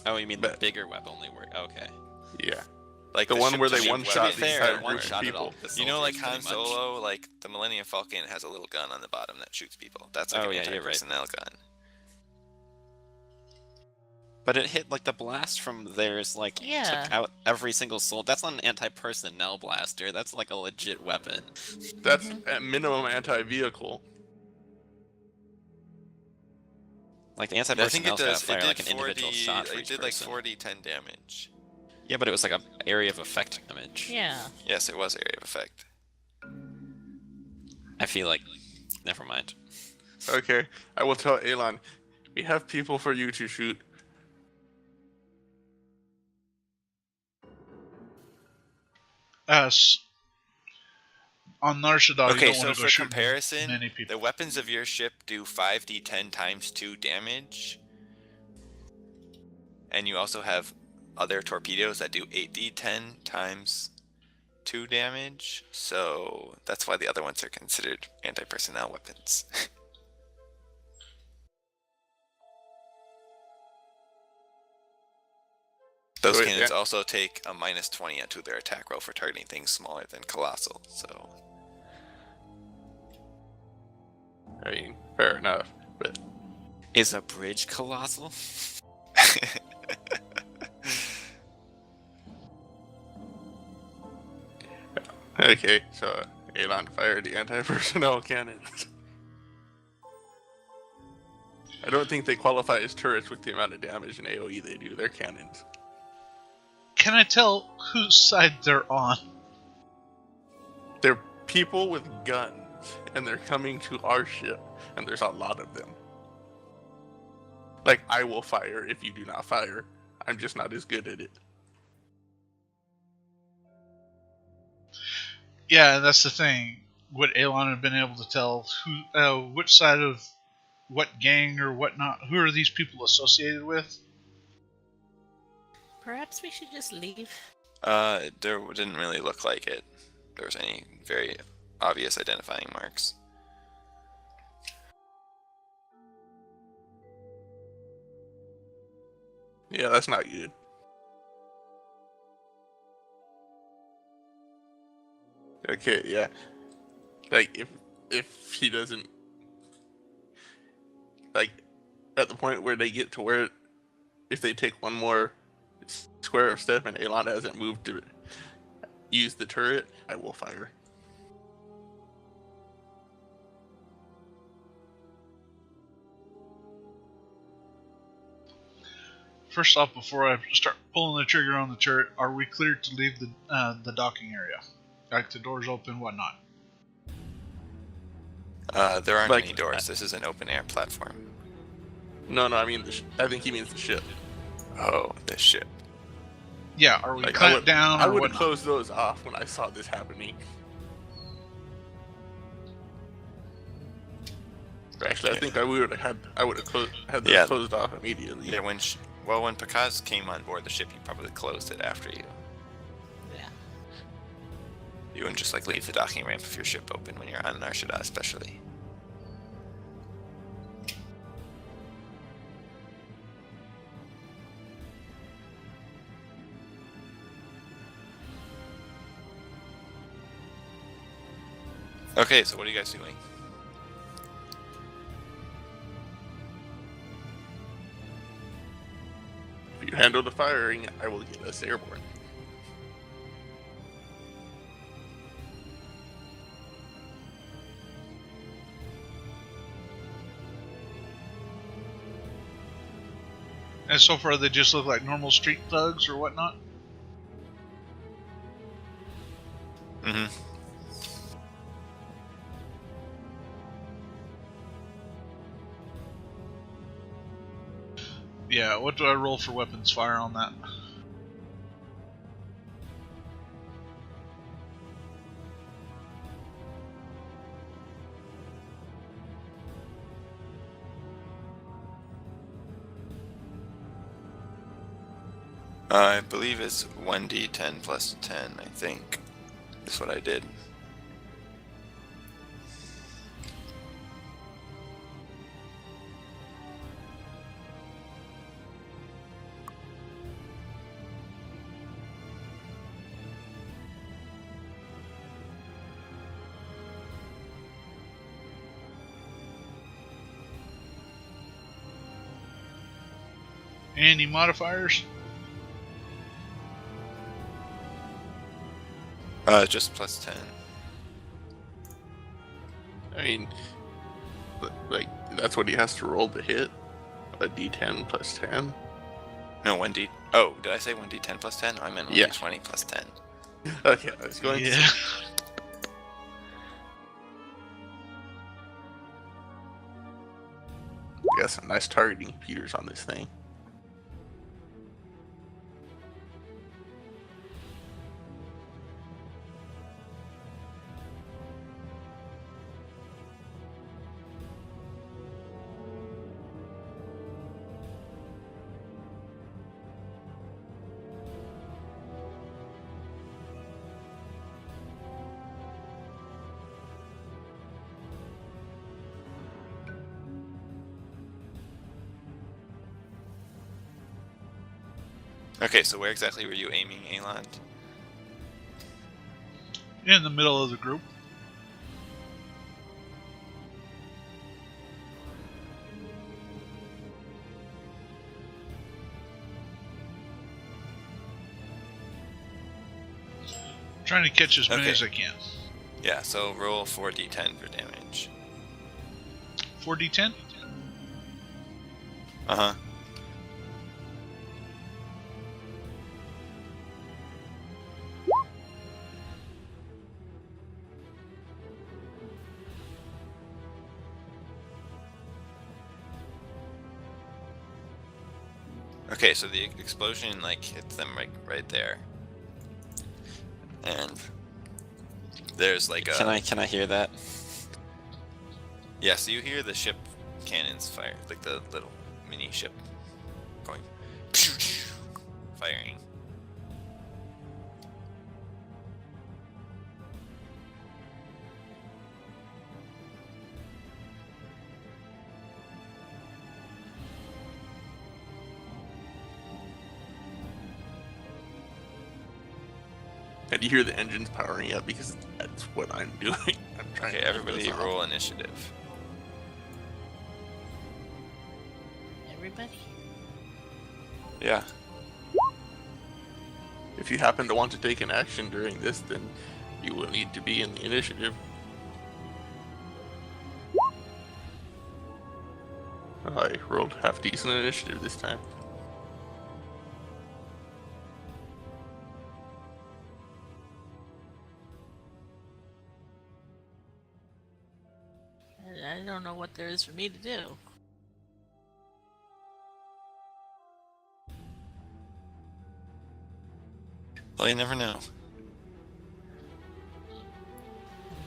Oh, you mean the But bigger web only work? Okay. yeah, Like the one where they I mean, one-shot to the be fair, entire it group of one-shotted all people. the you know, like soldiers Han pretty much. Solo, like the Millennium Falcon has a little gun on the bottom that shoots people. That's like Oh an yeah, you're right. anti-personnel gun. But it hit like the blast from theirs, like took Yeah. out every single soul. That's not an anti-personnel blaster. That's like a legit weapon. That's at minimum anti-vehicle. Like the I think it anti-personnel's gotta does. fire It did like an individual 40. shot for It each did like person. 40-10 damage. Yeah, but it was like a area of effect damage. Yeah. Yes, it was area of effect. I feel like, never mind. Okay, I will tell Elon, we have people for you to shoot. On Nar Shaddaa, you Okay, don't so want to go for shoot comparison, many people. the weapons of your ship do 5d10 times 2 damage. And you also have other torpedoes that do 8d10 times 2 damage. So that's why the other ones are considered anti-personnel weapons. Those Wait, cannons yeah. also take a -20 onto their attack roll for targeting things smaller than Colossal, so... I mean, fair enough, but Is a bridge colossal? okay. So Elon fired the anti-personnel cannons. I don't think they qualify as turrets with the amount of damage and AOE they do. They're cannons. Can I tell whose side they're on? They're people with guns, and they're coming to our ship, and there's a lot of them. Like, I will fire if you do not fire. I'm just not as good at it. Yeah, that's the thing. Would Elon have been able to tell which side of what gang or whatnot? Who are these people associated with? Perhaps we should just leave. There didn't really look like it. There was any very obvious identifying marks. Yeah, that's not good. Okay, yeah. Like, if he doesn't... Like, at the point where they get to where... If they take one more square of step and Elon hasn't moved to use the turret, I will fire. First off, before I start pulling the trigger on the turret, are we cleared to leave the docking area? Like the doors open, whatnot? There aren't Like, any doors. This is an open air platform. No, I mean, I think he means the ship. Oh, this ship. Yeah, are we Like, clamped down I or would have whatnot? closed those off when I saw this happening. Actually, I think I would have had those closed off immediately. Yeah, when Pakaz came on board the ship, you probably closed it after you. Yeah. You wouldn't just like leave the docking ramp if your ship open when you're on Nar Shaddaa, especially. Okay, so what are you guys doing? If you handle the firing, I will get us airborne. And so far, they just look like normal street thugs or whatnot. Mm-hmm. Yeah, what do I roll for weapons fire on that? I believe it's 1d10 plus 10, I think. That's what I did. Any modifiers? Just plus 10. I mean, like, that's what he has to roll to hit. A d10 plus 10. No, 1d. Oh, did I say 1d10 plus 10? I meant 1d20 Yeah. plus 10. Okay, I was going to Yeah. got some nice targeting computers on this thing. Okay, so where exactly were you aiming, Aeland? In the middle of the group. Trying to catch as many Okay. as I can. Yeah, so roll 4d10 for damage. 4d10? Uh-huh. Okay, so the explosion like hits them right there, and there's like a Can I hear that? yeah. So you hear the ship cannons fire, like the little mini ship going firing. And you hear the engines powering up because that's what I'm doing. I'm trying Okay, to keep everybody this off. roll initiative. Everybody? Yeah. If you happen to want to take an action during this, then you will need to be in the initiative. I rolled half decent initiative this time. I don't know what there is for me to do. Well, you never know.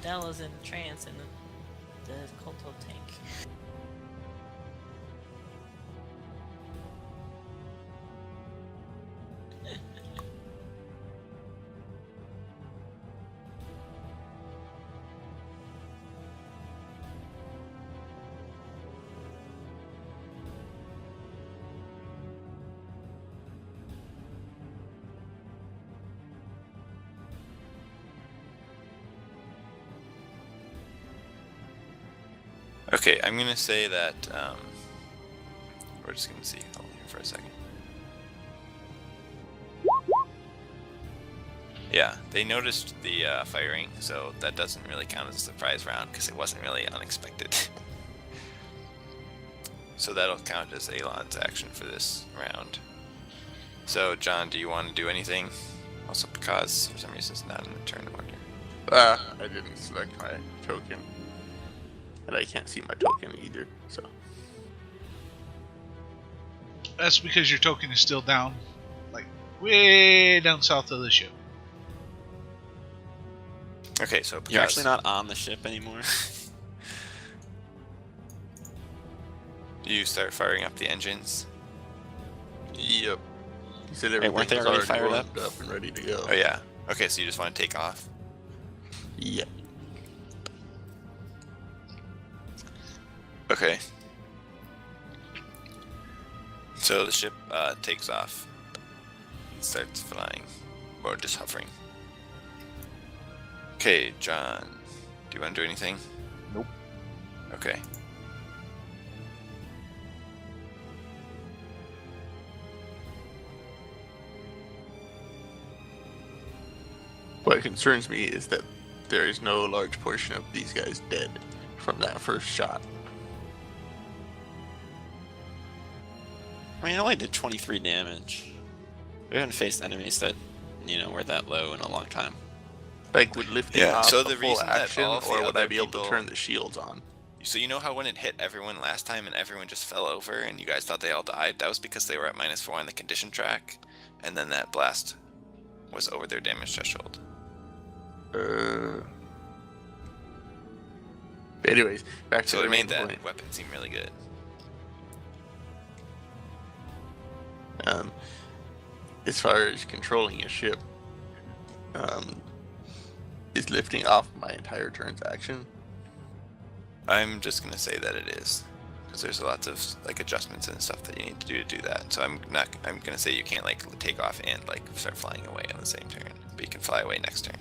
Della's in trance in the Kolto tank. Okay, I'm gonna say that we're just gonna see. Hold on here for a second. Yeah, they noticed the firing, so that doesn't really count as a surprise round because it wasn't really unexpected. So that'll count as Aeland's action for this round. So, John, do you want to do anything? Also, because for some reason it's not in the turn order. I didn't select my token. And I can't see my token either, so. That's because your token is still down, like, way down south of the ship. Okay, so You're Picaz, actually not on the ship anymore. you start firing up the engines. Yep. He said Wait, everything weren't they was already already fired warmed up and ready to go. Oh yeah. Okay, so you just want to take off. Yep. Okay. So the ship takes off and starts flying, or just hovering. Okay, John, do you want to do anything? Nope. Okay. What concerns me is that there is no large portion of these guys dead from that first shot. I mean, it only did 23 damage. We haven't faced enemies that, were that low in a long time. Like, would lifting Yeah, off so a the full reason that action, all of the or would I other be able to people- turn the shields on? So you know how when it hit everyone last time and everyone just fell over and you guys thought they all died? That was because they were at -4 on the condition track, and then that blast was over their damage threshold. Anyways, back to So the it main made that point. weapon seem really good. As far as controlling a ship, is lifting off my entire turn's action. I'm just gonna say that it is, because there's lots of like adjustments and stuff that you need to do that. So I'm gonna say you can't like take off and like start flying away on the same turn, but you can fly away next turn.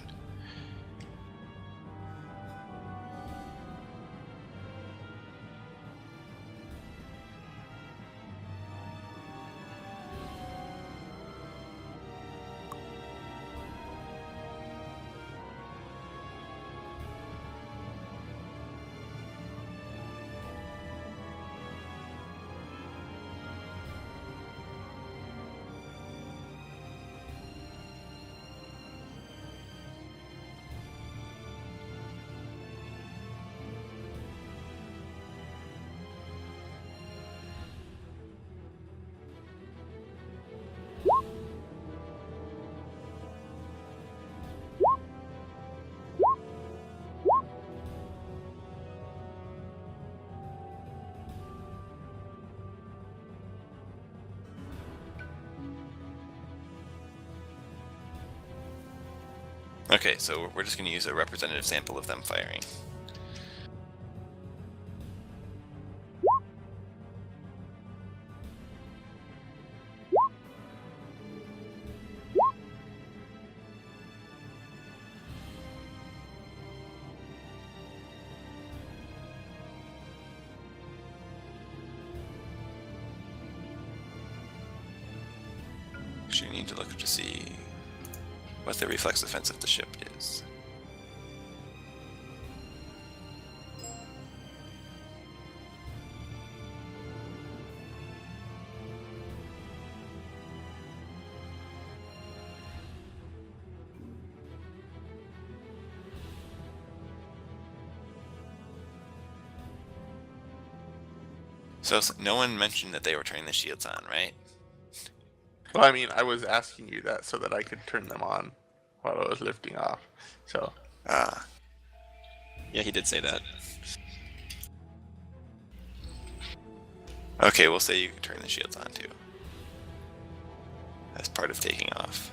Okay, so we're just going to use a representative sample of them firing. So you need to look to see what the reflex defense of the ship is. So no one mentioned that they were turning the shields on, right? Well, I mean, I was asking you that so that I could turn them on while I was lifting off. So, Ah, Yeah, he did say that. okay, we'll say you can turn the shields on too. As part of taking off.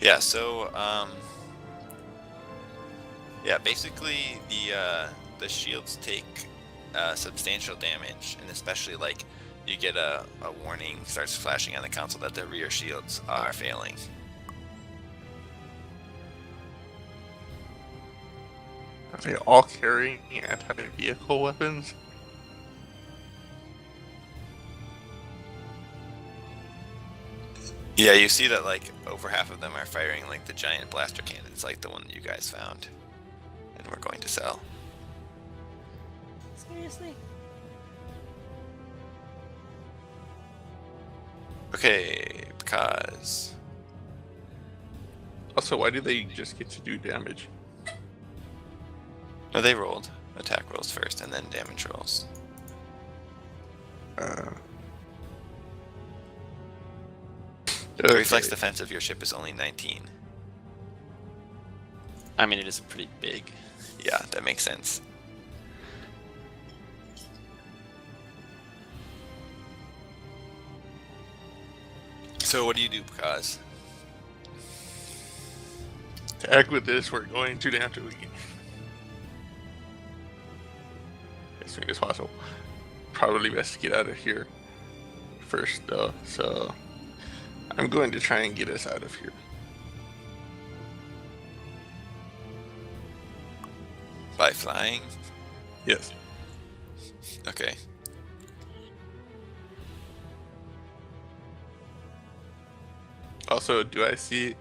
Yeah, so yeah, basically the shields take substantial damage, and especially like you get a warning starts flashing on the console that the rear shields are failing. are they all carrying anti-vehicle weapons? Yeah, you see that like over half of them are firing like the giant blaster cannons, like the one that you guys found, and we're going to sell. Seriously? Okay, because Also, why do they just get to do damage? no, they rolled attack rolls first and then damage rolls. The reflex defense of your ship is only 19. I mean, it is pretty big. Yeah, that makes sense. So what do you do, because To heck with this, we're going to Tatooine. soon as possible. Probably best to get out of here first, though. So I'm going to try and get us out of here. By flying? Yes. Okay. Also, do I see,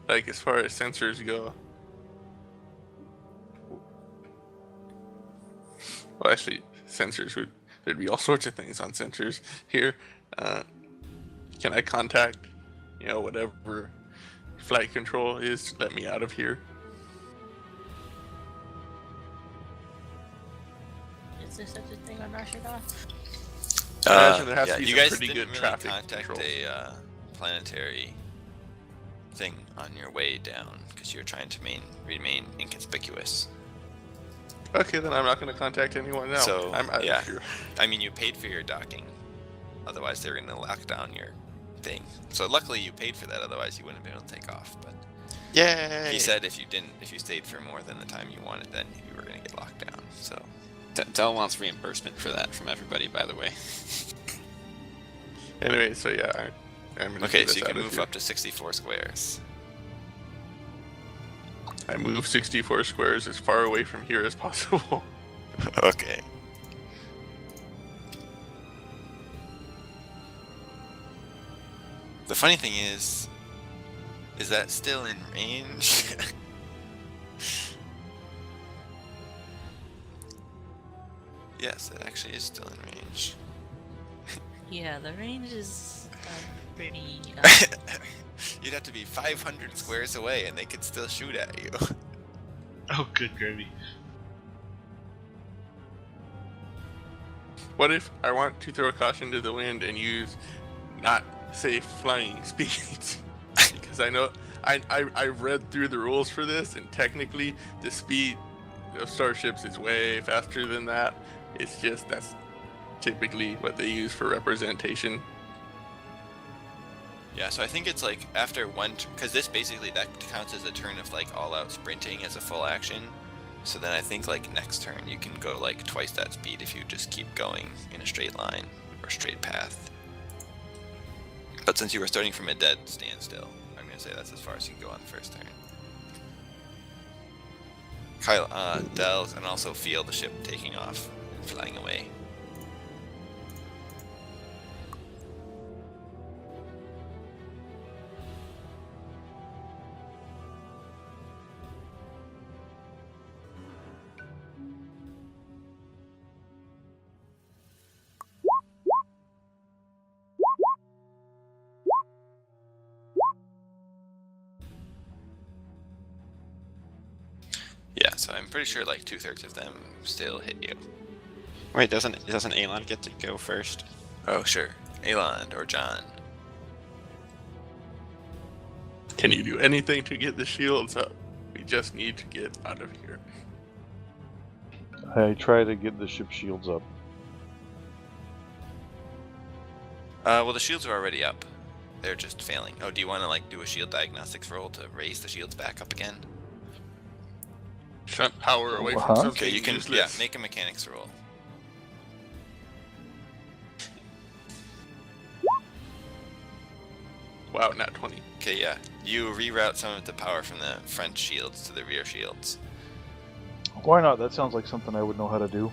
like, as far as sensors go? Well, actually, there'd be all sorts of things on sensors here. Can I contact, whatever flight control is to let me out of here? Is there such a thing on Rashida? I imagine there has to be you some guys pretty didn't good really traffic contact control. a planetary thing on your way down because you're trying to remain inconspicuous. Okay, then I'm not going to contact anyone now. So, I'm out yeah. of here. I mean, you paid for your docking. Otherwise, they're going to lock down your thing. So luckily, you paid for that. Otherwise, you wouldn't have been able to take off. But Yay! he said if you stayed for more than the time you wanted, then you were going to get locked down. So Dell wants reimbursement for that from everybody, by the way. Anyway, so yeah, I'm going to okay, get so us you out can of move here. up to 64 squares. I move 64 squares as far away from here as possible. Okay. The funny thing is that still in range? Yes, it actually is still in range. Yeah, the range is pretty. You'd have to be 500 squares away and they could still shoot at you. Oh, good gravy. What if I want to throw caution to the wind and use not safe flying speeds? Because I know I read through the rules for this, and technically the speed of starships is way faster than that. It's just that's typically what they use for representation. Yeah, so I think it's like after one, because this basically that counts as a turn of like all-out sprinting as a full action. So then I think like next turn you can go like twice that speed if you just keep going in a straight line or straight path. But since you were starting from a dead standstill, I'm gonna say that's as far as you can go on the first turn. Kyle, Dell can also feel the ship taking off and flying away. Yeah, so I'm pretty sure like 2/3 of them still hit you. Wait, doesn't Elon get to go first? Oh, sure. Elon or John. Can you do anything to get the shields up? We just need to get out of here. I try to get the ship shields up. Well, the shields are already up. They're just failing. Oh, do you want to like do a shield diagnostics roll to raise the shields back up again? Shunt power away Huh? from something Okay, you can useless. make a mechanics roll. Wow, not 20. Okay, yeah. You reroute some of the power from the front shields to the rear shields. Why not? That sounds like something I would know how to do.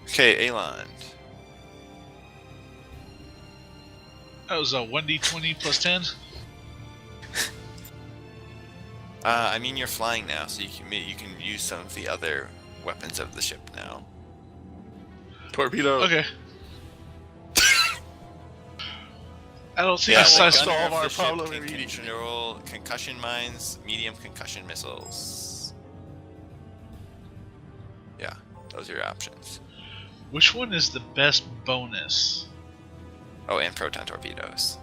Okay, Elon. That was a 1d20 plus 10. I mean you're flying now, so you can use some of the other weapons of the ship now. Torpedo. Okay. I don't think Yeah, I like saw gunner solve of our the ship problem can immediately. control concussion mines, medium concussion missiles. Yeah, those are your options. Which one is the best bonus? Oh, and proton torpedoes.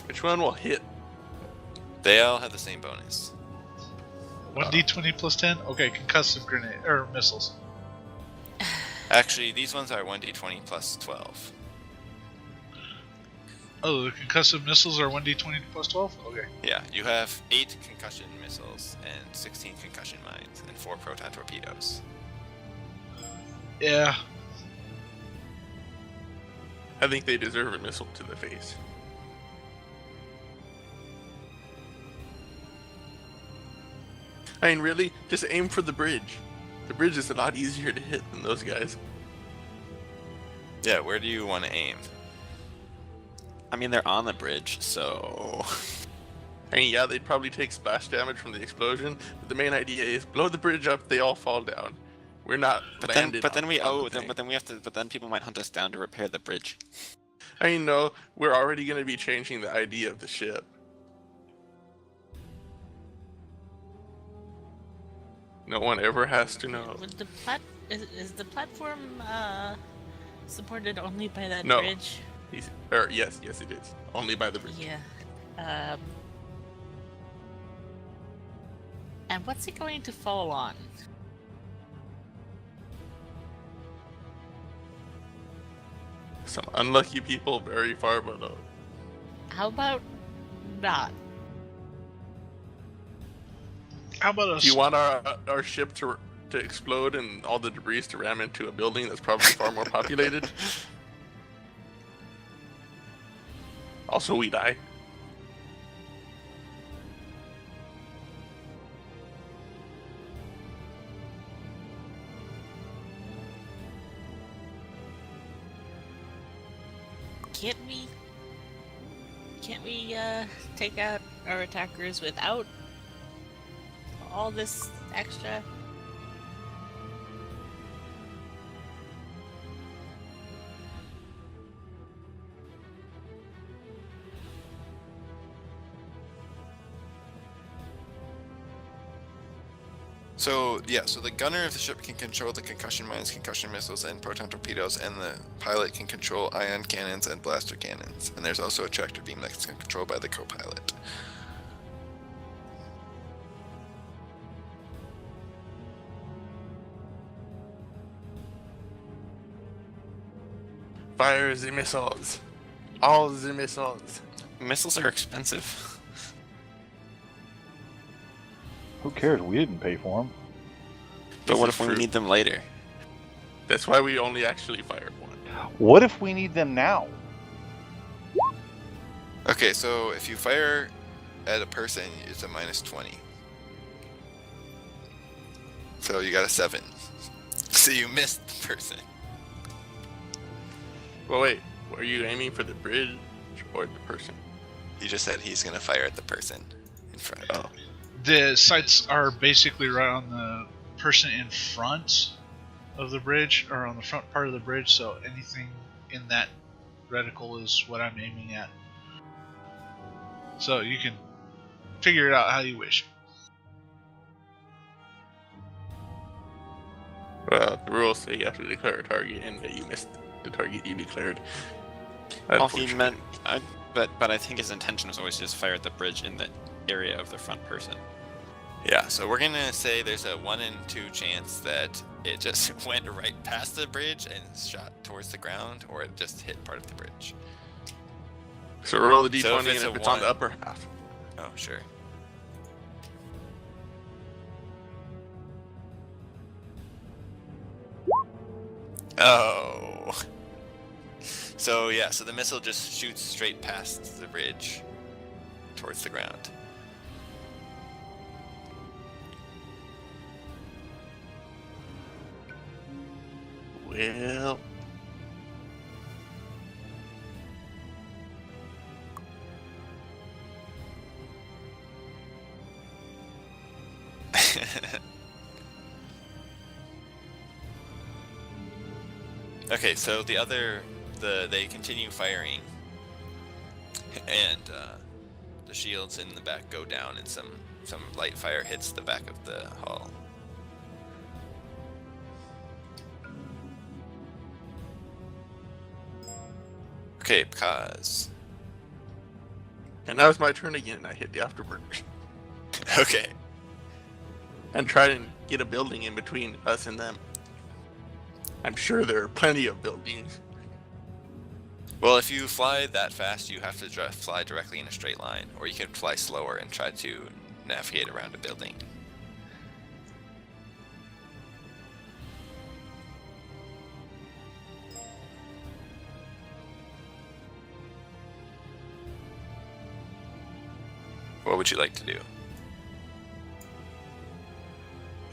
Which one will hit? They all have the same bonus. 1d20 plus 10? Okay, concussive grenade or missiles. Actually, these ones are 1d20 plus 12. Oh, the concussive missiles are 1d20 plus 12? Okay. Yeah, you have 8 concussion missiles and 16 concussion mines and 4 proton torpedoes. Yeah. I think they deserve a missile to the face. I mean, really, just aim for the bridge. The bridge is a lot easier to hit than those guys. Yeah, where do you want to aim? I mean, they're on the bridge, so I mean, yeah, they'd probably take splash damage from the explosion, but the main idea is blow the bridge up, they all fall down. We're not but then landed but then on- we on the thing. but then we have to but then people might hunt us down to repair the bridge. I mean, no, we're already going to be changing the idea of the ship. No one ever has to know. Would the is the platform supported only by that No. bridge? Yes, it is. Only by the bridge. Yeah. And what's it going to fall on? Some unlucky people very far below. How about not? How about Do you us? want our ship to explode and all the debris to ram into a building that's probably far more populated? Also, we die. Can't we take out our attackers without all this extra? So yeah, so the gunner of the ship can control the concussion mines, concussion missiles, and proton torpedoes, and the pilot can control ion cannons and blaster cannons. And there's also a tractor beam that's controlled by the co-pilot. Fire the missiles. All the missiles. Missiles are expensive. Who cares? We didn't pay for them. But This what is if we true. need them later? That's why we only actually fired one. What if we need them now? Okay, so if you fire at a person, it's a -20. So you got a 7. So you missed the person. Well, wait. Were you aiming for the bridge or the person? He just said he's gonna fire at the person in front. Oh. The sights are basically right on the person in front of the bridge, or on the front part of the bridge, so anything in that reticle is what I'm aiming at. So you can figure it out how you wish. Well, the rules say you have to declare a target, and that you missed the target you declared. Well, he Unfortunately. meant, but I think his intention was always to just fire at the bridge in the area of the front person. Yeah, so we're gonna say there's a 1 in 2 chance that it just went right past the bridge and shot towards the ground, or it just hit part of the bridge. So roll the d20, So if and it's if a it's on the 1 upper half. Oh, sure. Oh. So yeah, so the missile just shoots straight past the bridge towards the ground. Well, Okay, so they continue firing, and the shields in the back go down, and some light fire hits the back of the hull. Okay, because and now it's my turn again. I hit the afterburners okay, and try to get a building in between us and them. I'm sure there are plenty of buildings. Well, if you fly that fast, you have to fly directly in a straight line, or you can fly slower and try to navigate around a building. What would you like to do?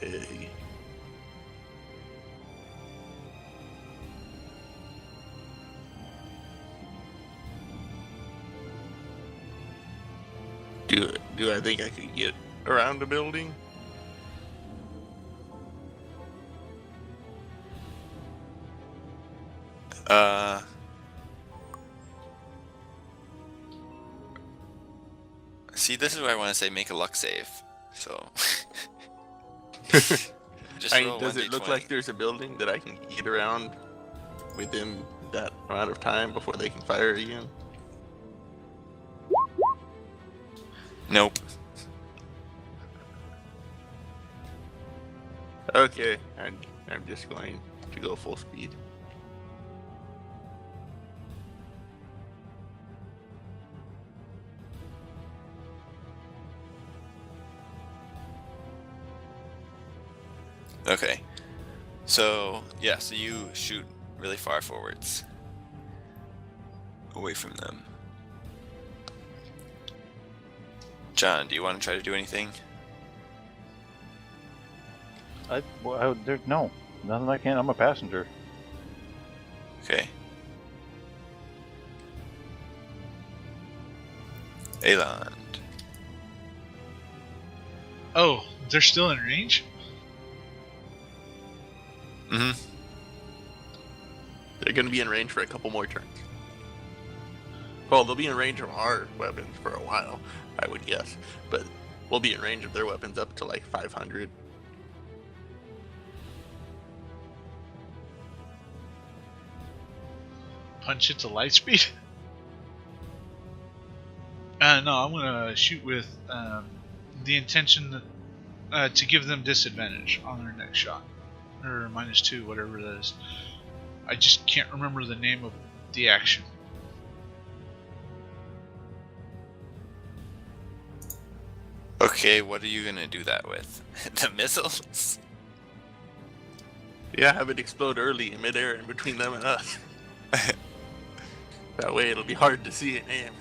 Hey. Do I think I could get around the building? See, this is where I want to say make a luck save. So, just roll Does it look 1d20. like there's a building that I can get around within that amount of time before they can fire again? Nope. Okay, I'm just going to go full speed. Okay. So, yeah, so you shoot really far forwards. Away from them. John, do you want to try to do anything? No, nothing I can. I'm a passenger. Okay. Eland. Oh, they're still in range? Mm-hmm. They're going to be in range for a couple more turns. Well, they'll be in range of our weapons for a while, I would guess. But we'll be in range of their weapons up to like 500. Punch it to light speed? No, I'm gonna shoot with the intention to give them disadvantage on their next shot. Or -2, whatever that is. I just can't remember the name of the action. Okay, what are you gonna do that with? The missiles? Yeah, have it explode early in midair in between them and us. That way it'll be hard to see it aim.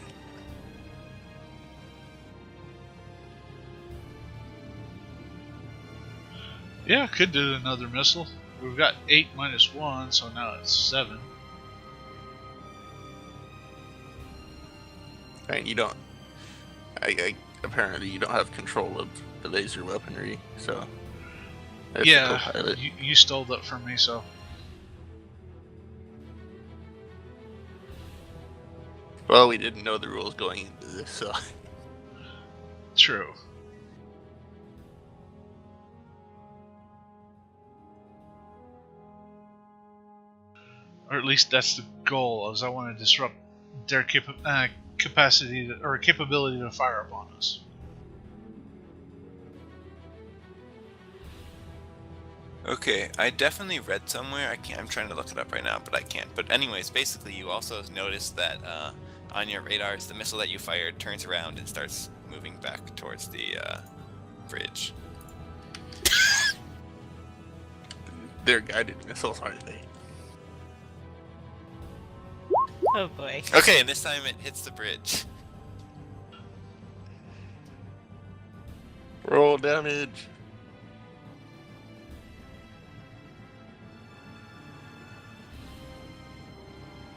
Yeah, could do another missile. We've got 8 -1, so now it's 7. And you don't... apparently you don't have control of the laser weaponry, so... That's the Yeah, co-pilot. you stole that from me, so... Well, we didn't know the rules going into this, so... True. Or at least that's the goal, as I want to disrupt their capacity or capability to fire upon us. Okay, I definitely read somewhere. I'm trying to look it up right now, but I can't. But anyways, basically, you also noticed that on your radars, the missile that you fired turns around and starts moving back towards the bridge. They're guided missiles, aren't they? Oh boy. Okay, and this time it hits the bridge. Roll damage.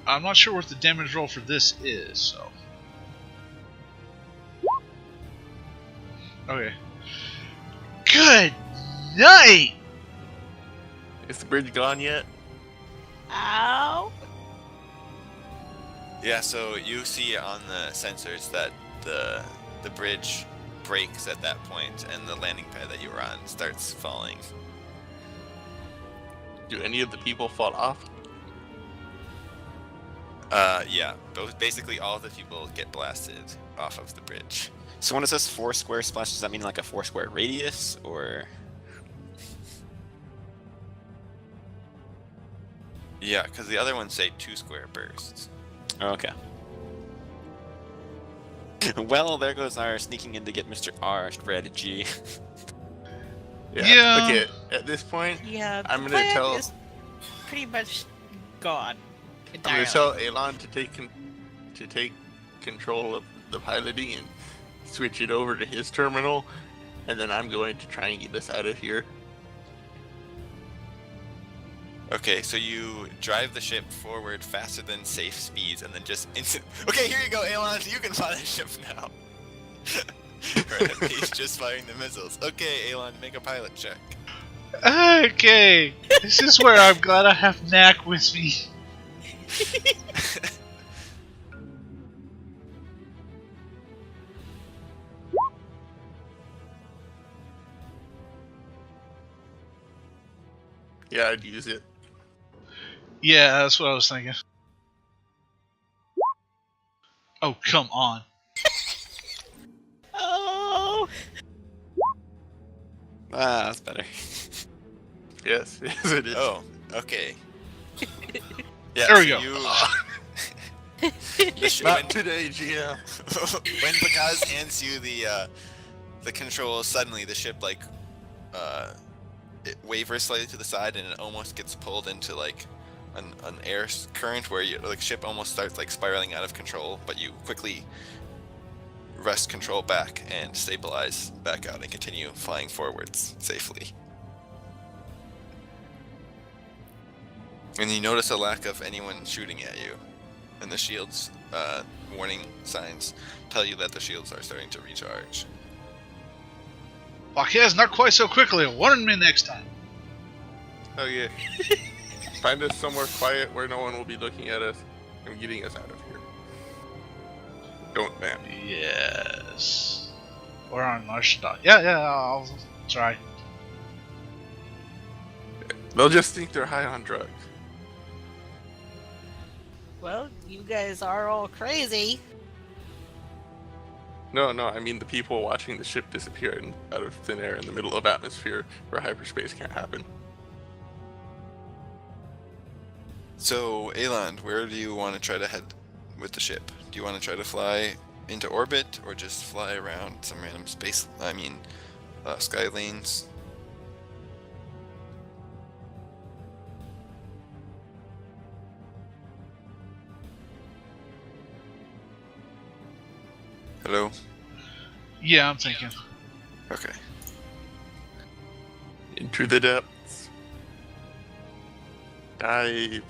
I'm not sure what the damage roll for this is, so... Okay. Good night! Is the bridge gone yet? Ow! Yeah, so you see on the sensors that the bridge breaks at that point, and the landing pad that you were on starts falling. Do any of the people fall off? Yeah, basically all of the people get blasted off of the bridge. So when it says 4 square splash, does that mean like a 4 square radius, or? Yeah, because the other ones say 2 square bursts. Okay. Well, there goes our sneaking in to get Mr. R strategy. Yeah. Okay, at this point, Yeah, I'm the gonna plan tell is pretty much gone I'm entirely. gonna tell Elon to take control of the piloting and switch it over to his terminal, and then I'm going to try and get us out of here. Okay, so you drive the ship forward faster than safe speeds, and then just instant. Okay, here you go, Elon. You can fly the ship now. Right, he's just firing the missiles. Okay, Elon, make a pilot check. Okay, this is where I'm glad I have Knack with me. Yeah, I'd use it. Yeah, that's what I was thinking. Oh, come on. Oh! Ah, that's better. Yes, yes, it is. Oh, okay. Yeah, There we so go. You, the ship, Not today, GM. when Bagaz hands you the controls, suddenly the ship it wavers slightly to the side and it almost gets pulled into like an air current where the ship almost starts like spiraling out of control, but you quickly wrest control back and stabilize back out and continue flying forwards safely. And you notice a lack of anyone shooting at you, and the shields warning signs tell you that the shields are starting to recharge. Marquez, not quite so quickly. Warn me next time. Oh yeah. Find us somewhere quiet where no one will be looking at us and getting us out of here. Don't man. Yes. Or on Marshall. Yeah, I'll try. They'll just think they're high on drugs. Well, you guys are all crazy. No, I mean the people watching the ship disappear out of thin air in the middle of atmosphere where hyperspace can't happen. So, Eland, where do you want to try to head with the ship? Do you want to try to fly into orbit, or just fly around some random sky lanes? Hello? Yeah, I'm thinking. Okay. Into the depths. Dive.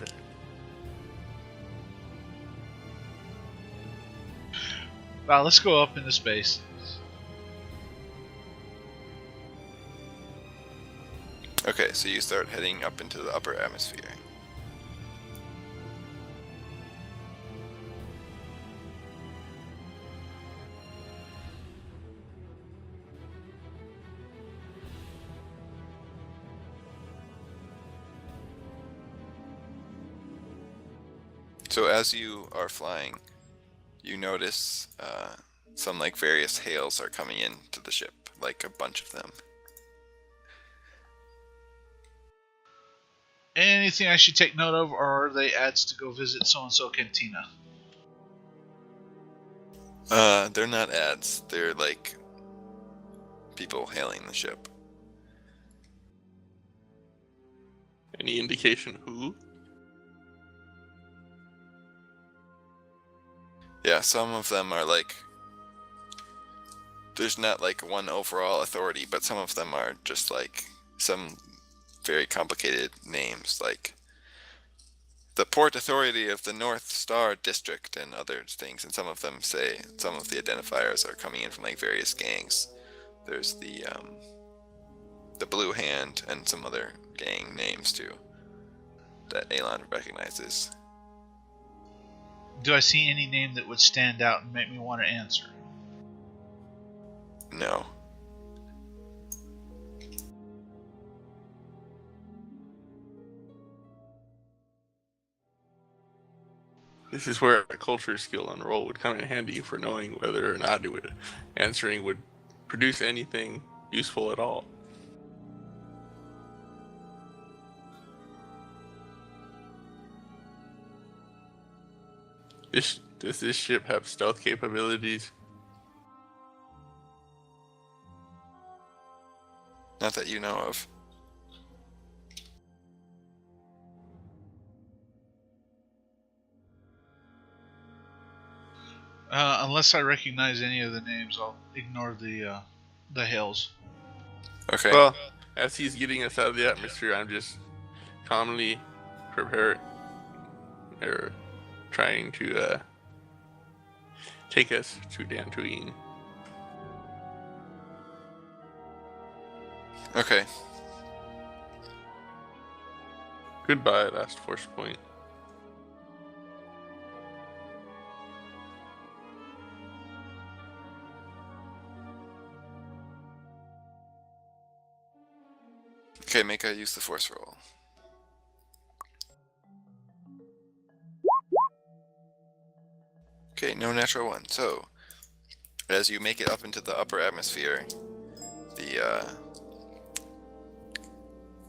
Well, let's go up into space. Okay, so you start heading up into the upper atmosphere. So as you are flying, you notice some like various hails are coming in to the ship, like a bunch of them. Anything I should take note of, or are they ads to go visit so-and-so cantina? They're not ads. They're like people hailing the ship. Any indication who? Yeah, some of them are like, there's not like one overall authority, but some of them are just like some very complicated names, like the Port Authority of the North Star District and other things. And some of them say, some of the identifiers are coming in from like various gangs. There's the Blue Hand and some other gang names too that Elon recognizes. Do I see any name that would stand out and make me want to answer? No. This is where a culture skill on roll would come in handy for knowing whether or not answering would produce anything useful at all. Does this ship have stealth capabilities? Not that you know of. Unless I recognize any of the names, I'll ignore the hails. Okay. Well, as he's getting us out of the atmosphere, I'm just calmly prepared, or trying to take us to Dantooine. Okay. Goodbye, last force point. Okay, Mika, use the force roll. Okay, no natural one. So, as you make it up into the upper atmosphere, the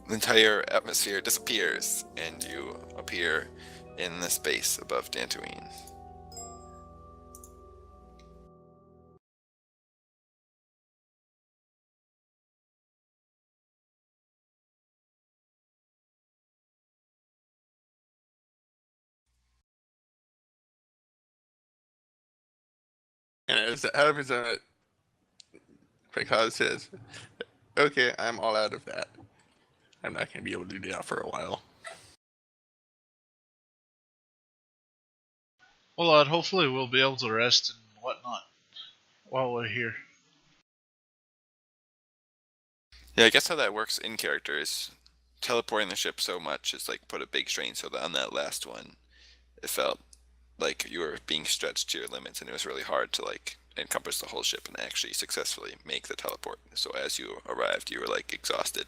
entire atmosphere disappears, and you appear in the space above Dantooine. And as that happens, Picard says, "Okay, I'm all out of that. I'm not going to be able to do that for a while." Well, hopefully we'll be able to rest and whatnot while we're here. Yeah, I guess how that works in character is teleporting the ship so much is like put a big strain, so that on that last one, it felt like you were being stretched to your limits, and it was really hard to like encompass the whole ship and actually successfully make the teleport. So as you arrived, you were like exhausted,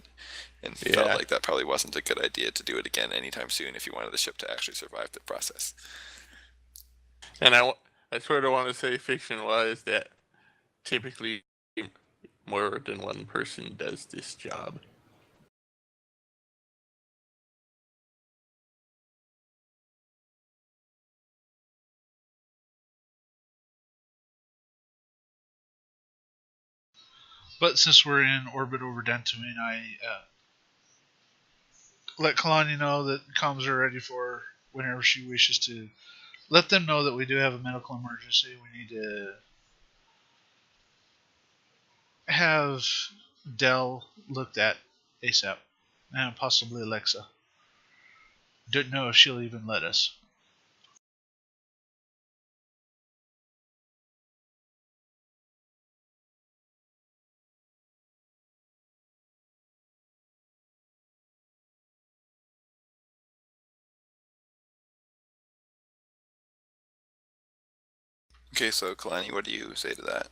and felt Yeah. like that probably wasn't a good idea to do it again anytime soon if you wanted the ship to actually survive the process. And I sort of want to say fiction-wise that typically more than one person does this job. But since we're in orbit over Dantooine, I let Kalani know that comms are ready for her whenever she wishes to. Let them know that we do have a medical emergency. We need to have Dell looked at ASAP, and possibly Alexa. Don't know if she'll even let us. Okay, so Kalani, what do you say to that?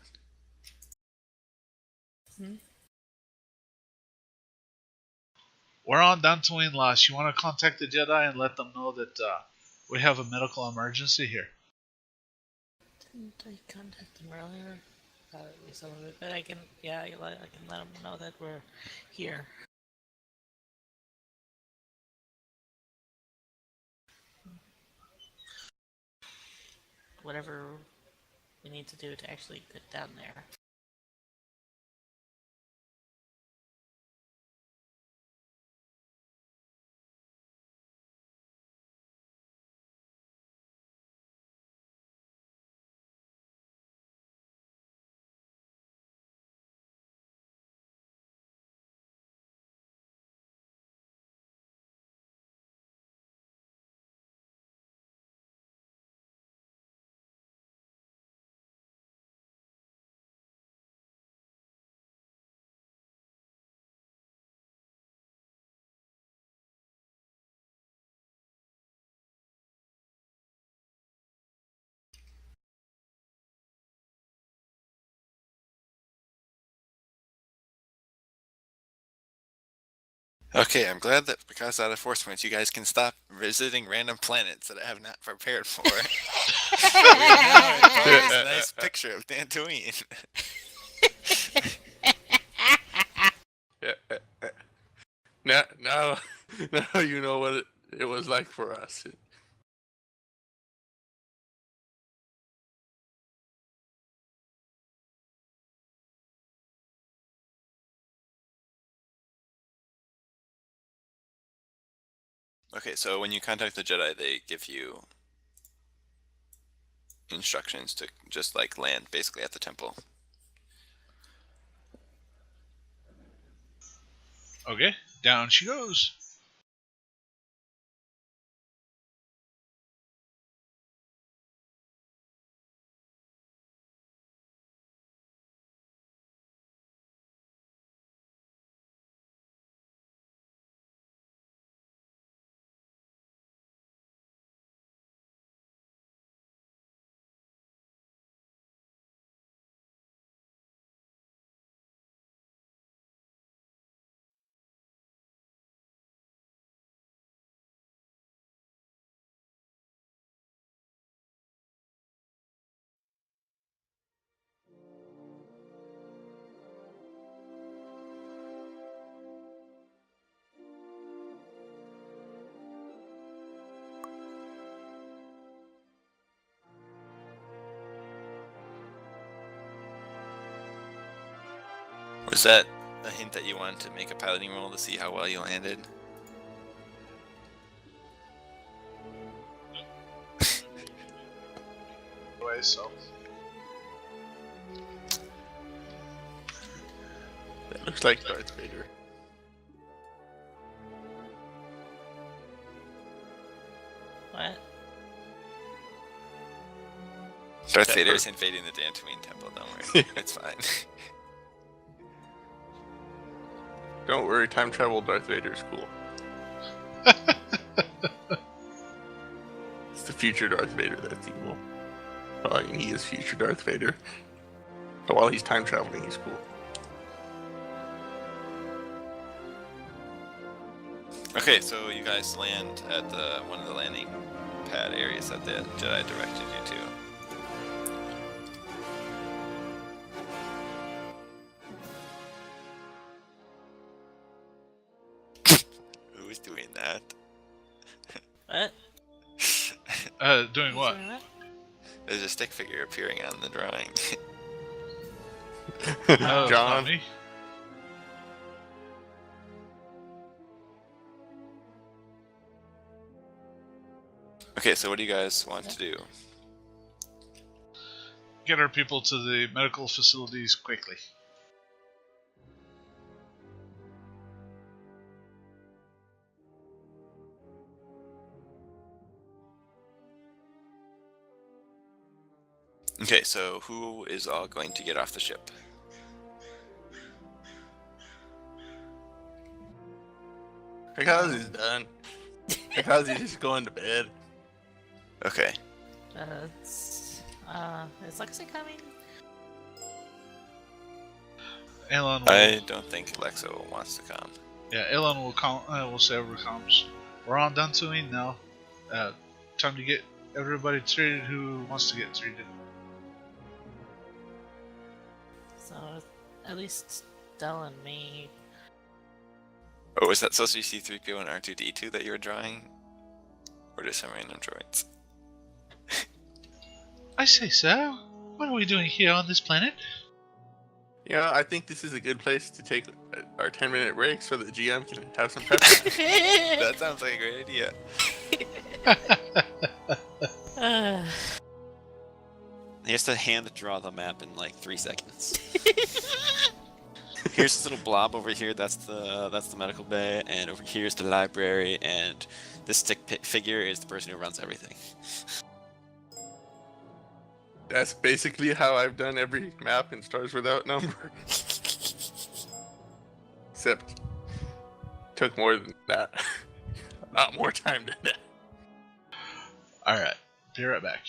We're on Dantooine Lost. You want to contact the Jedi and let them know that we have a medical emergency here. Didn't I contact them earlier? Probably some of it, but I can let them know that we're here. Whatever we need to do to actually get down there. Okay, I'm glad that because out of force points, you guys can stop visiting random planets that I have not prepared for. We now have this nice picture of Dantooine. Now you know what it was like for us. Okay, so when you contact the Jedi, they give you instructions to just like land basically at the temple. Okay, down she goes. Was that a hint that you wanted to make a piloting roll to see how well you landed? Anyway, so That looks like Darth Vader. What? Darth That Vader's hurt. invading the Dantooine Temple, don't worry. It's fine. Don't worry, time travel Darth Vader's cool. It's the future Darth Vader that's evil. Well, I mean, he is future Darth Vader. But while he's time traveling, he's cool. Okay, so you guys land at the one of the landing pad areas that the Jedi directed you to. Who's doing that? What? doing what? Doing what? There's a stick figure appearing on the drawing. Oh, John, not me. Okay, so what do you guys want to do? Get our people to the medical facilities quickly. Okay, so who is all going to get off the ship? because he's done. Because he's just going to bed. Okay. Is Lexi coming? Elon will, I don't think Alexo wants to come. yeah, Elon will say over comms. We're on Dantooine now. Time to get everybody treated who wants to get treated. So, at least Del and me. Oh, was that supposed to be C-3PO and R2-D2 that you were drawing? Or just some random droids? I say so. What are we doing here on this planet? Yeah, I think this is a good place to take our 10-minute break so that GM can have some prep time. That sounds like a great idea. He has to hand draw the map in like 3 seconds. Here's this little blob over here. That's the medical bay, and over here is the library, and this stick figure is the person who runs everything. That's basically how I've done every map in Stars Without Number. Except, took more than that. A lot more time than that. Alright, be right back.